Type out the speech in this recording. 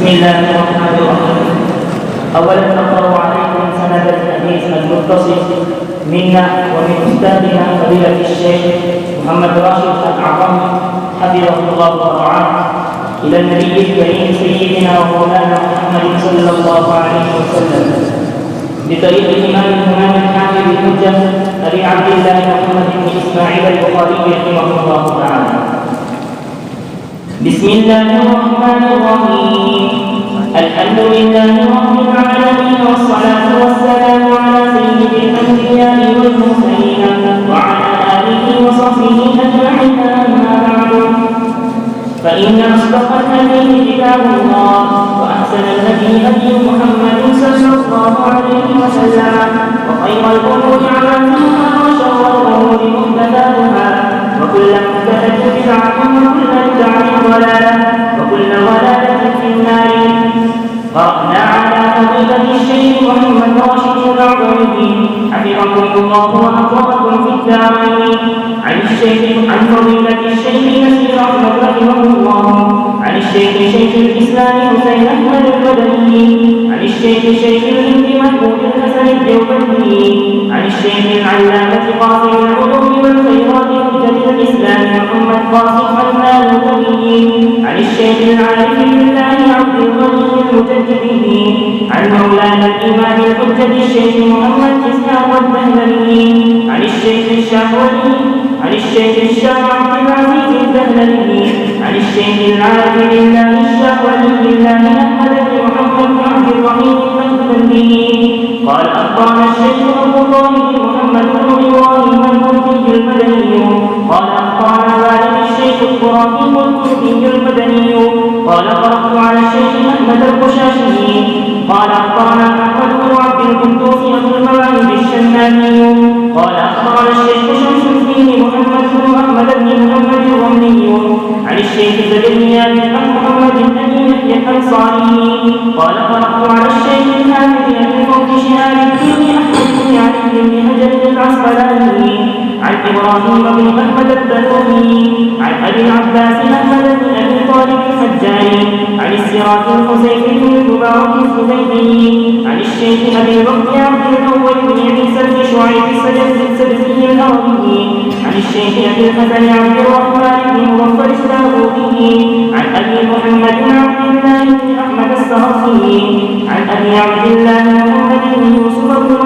الله الرحمن الرحيم. أولا نقرأ عليكم سند الحديث المتصل منا ومن أستاذنا فضيلة الشيخ محمد راشد الأعظم حفظه الله ورعاه إلى النبي الكريم سيدنا ومولانا محمد صلى الله عليه وسلم بطريق الإمام الحافظ الحجة أبي عبد الله محمد بن إسماعيل البخاري رحمه الله تعالى. بسم الله الرحمن الرحيم. الحمد لله رب العالمين والصلاة والسلام على سيد الأنبياء والمرسلين وعلى آله وصحبه أجمعين، أما بعد، فإن أصدق الحديث كتاب الله وأحسن الهدي هدي محمد صلى الله عليه وسلم وخير الأمور محدثاتها وشر الأمور محدثاتها وكل محدثة بدعة وكل بدعة ضلالة وكل ضلالة في النار. قرأنا على فضيلة الشيخ محمد راشد الأعظمي حفظكم الله وأكرمكم في الدارين عن فضيلة الشيخ نسير أحمد رحمه الله، عن الشيخ شيخ الإسلام حسين أحمد البدوي، عن الشيخ شيخ الهند محمود الحسن الدوبندي، عن الشيخ العلامة قاسم العلوم والخيرات حجة الإسلام محمد قاسم حنان النبي، عن الشيخ العارف بالله عبد الغني المجدد، عن مولانا الإمام الحجة الشيخ محمد إسحاق الدهلوي، عن الشيخ الشافعي، عن الشيخ الشافعي عبد العزيز الدهلوي، عن الشيخ العارف بالله الشافعي بالله أحمد بن محمد بن عبد الرحيم الدهلوي قال أخبرنا الشيخ أبو طالب محمد بن إبراهيم الكوفي المدني قال أخبرنا والد الشيخ إبراهيم الكوفي المدني قال قرأت على الشيخ أحمد القشاشي قال أخبرنا أحمد بن عبد القدوس أبو المواهب الشمالي قال أخبرنا الشيخ شمس الدين محمد بن أحمد بن محمد الرملي عن الشيخ زكريا بن محمد بن يحيى الأنصاري قال قرأت على الشيخ الحافظ أبي فوق شهاب الدين أحمد بن علي بن حجر العسقلاني عن إبراهيم بن أحمد الدلومي عن أبي العباس أحمد بن أبي طالب الحجاري عن السراج الحسين بن المبارك الزبيدي عن الشيخ أبي بكر عبد الأول بن عيسى بن شعيب السدسي الهروي عن الشيخ أبي الحسن عبد الرحمن بن مظفر الساروي عن أبي محمد بن عبد الله بن أحمد السرخي عن أبي عبد الله محمد بن يوسف بن